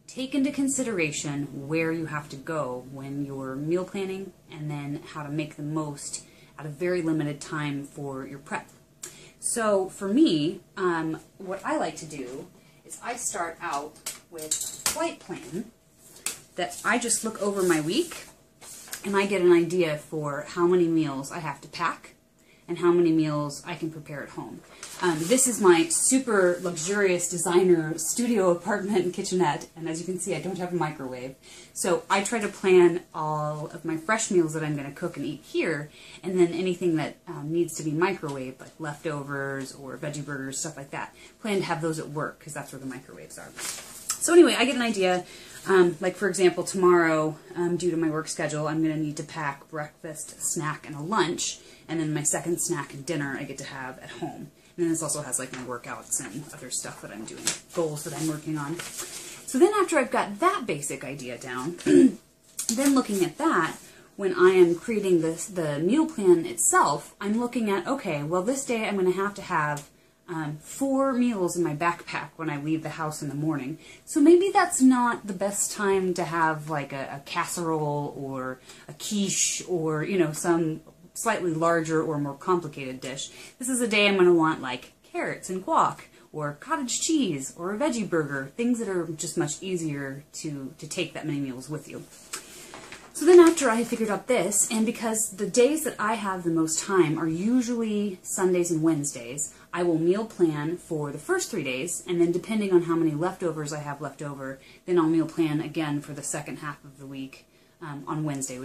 take into consideration where you have to go when you're meal planning, and then how to make the most out of very limited time for your prep. So for me, what I like to do is I start out with a flight plan that I just look over my week and I get an idea for how many meals I have to pack and how many meals I can prepare at home. This is my super luxurious designer studio apartment and kitchenette, and as you can see, I don't have a microwave. So I try to plan all of my fresh meals that I'm going to cook and eat here, and then anything that needs to be microwaved, like leftovers or veggie burgers, stuff like that. Plan to have those at work, because that's where the microwaves are. So anyway, I get an idea. Like for example, tomorrow, due to my work schedule, I'm going to need to pack breakfast, snack, and a lunch, and then my second snack and dinner I get to have at home. And then this also has like my workouts and other stuff that I'm doing, goals that I'm working on. So then after I've got that basic idea down, then looking at that, when I am creating the meal plan itself, I'm looking at, okay, well this day I'm going to have 4 meals in my backpack when I leave the house in the morning. So maybe that's not the best time to have like a casserole or a quiche or, you know, some slightly larger or more complicated dish. This is a day I'm going to want like carrots and guac or cottage cheese or a veggie burger, things that are just much easier to take that many meals with you. So then after I figured out this, and because the days that I have the most time are usually Sundays and Wednesdays, I will meal plan for the first 3 days, and then depending on how many leftovers I have left over, then I'll meal plan again for the second half of the week on Wednesday.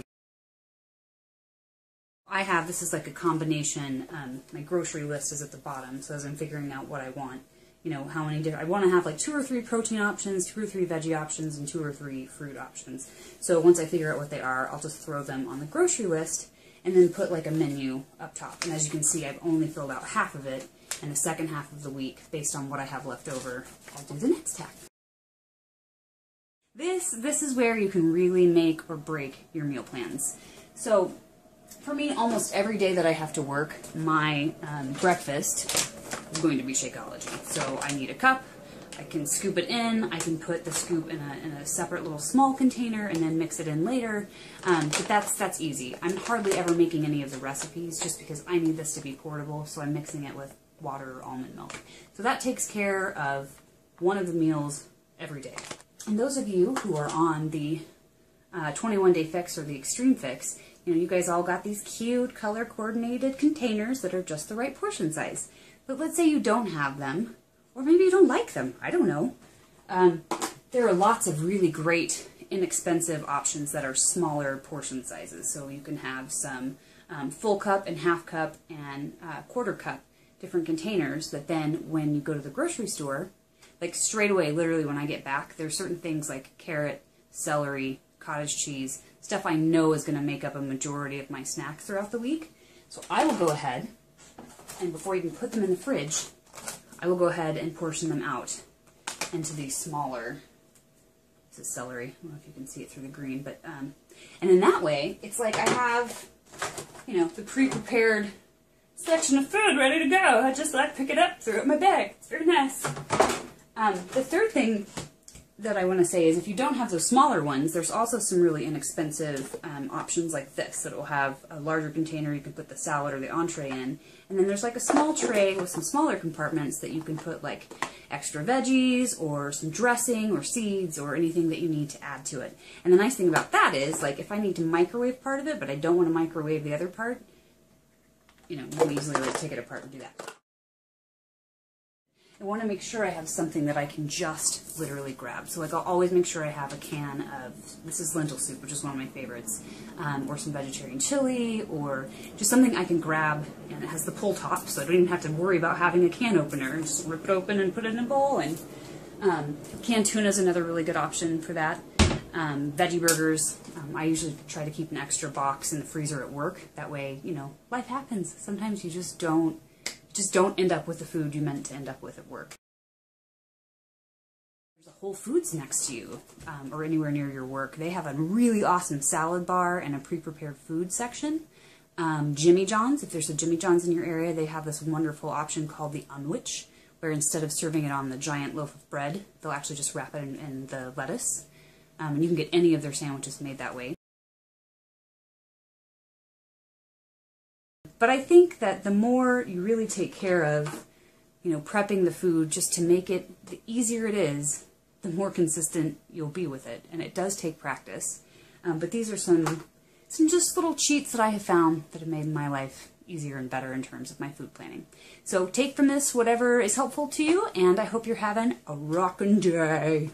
This is like a combination, my grocery list is at the bottom, so as I'm figuring out what I want, you know, how many different, I want to have like 2 or 3 protein options, 2 or 3 veggie options, and 2 or 3 fruit options. So once I figure out what they are, I'll just throw them on the grocery list, and then put like a menu up top. And as you can see, I've only filled out half of it, and the second half of the week, based on what I have left over, I'll do the next half. This is where you can really make or break your meal plans. So for me, almost every day that I have to work, my breakfast is going to be Shakeology. So I need a cup, I can scoop it in, I can put the scoop in a separate little small container and then mix it in later, but that's easy. I'm hardly ever making any of the recipes just because I need this to be portable, so I'm mixing it with water or almond milk. So that takes care of one of the meals every day. And those of you who are on the 21-day fix or the extreme fix, you know, you guys all got these cute color-coordinated containers that are just the right portion size. But let's say you don't have them, or maybe you don't like them, I don't know. There are lots of really great, inexpensive options that are smaller portion sizes. So you can have some full cup and half cup and quarter cup different containers that then when you go to the grocery store, like straight away, literally when I get back, there's certain things like carrot, celery, cottage cheese, stuff I know is going to make up a majority of my snacks throughout the week. So I will go ahead, and before I even put them in the fridge, I will go ahead and portion them out into these smaller, this is celery, I don't know if you can see it through the green, but, and in that way, it's like I have, you know, the pre-prepared section of food ready to go. I just like pick it up, throw it in my bag. It's very nice. The third thing that I want to say is if you don't have those smaller ones, there's also some really inexpensive options like this that will have a larger container you can put the salad or the entree in, and then there's like a small tray with some smaller compartments that you can put like extra veggies or some dressing or seeds or anything that you need to add to it. And the nice thing about that is, like, if I need to microwave part of it but I don't want to microwave the other part, you know, you can easily like take it apart and do that. I want to make sure I have something that I can just literally grab. So like I'll always make sure I have a can of, this is lentil soup, which is one of my favorites, or some vegetarian chili, or just something I can grab, and it has the pull top, so I don't even have to worry about having a can opener. Just rip it open and put it in a bowl. And canned tuna is another really good option for that. Veggie burgers, I usually try to keep an extra box in the freezer at work. That way, you know, life happens. Sometimes you just don't end up with the food you meant to end up with at work. There's a Whole Foods next to you, or anywhere near your work. They have a really awesome salad bar and a pre-prepared food section. Jimmy John's, if there's a Jimmy John's in your area, they have this wonderful option called the Unwich, where instead of serving it on the giant loaf of bread, they'll actually just wrap it in the lettuce. And you can get any of their sandwiches made that way. But I think that the more you really take care of, prepping the food just to make it, the easier it is, the more consistent you'll be with it. And it does take practice. But these are some just little cheats that I have found that have made my life easier and better in terms of my food planning. So take from this whatever is helpful to you, and I hope you're having a rockin' day.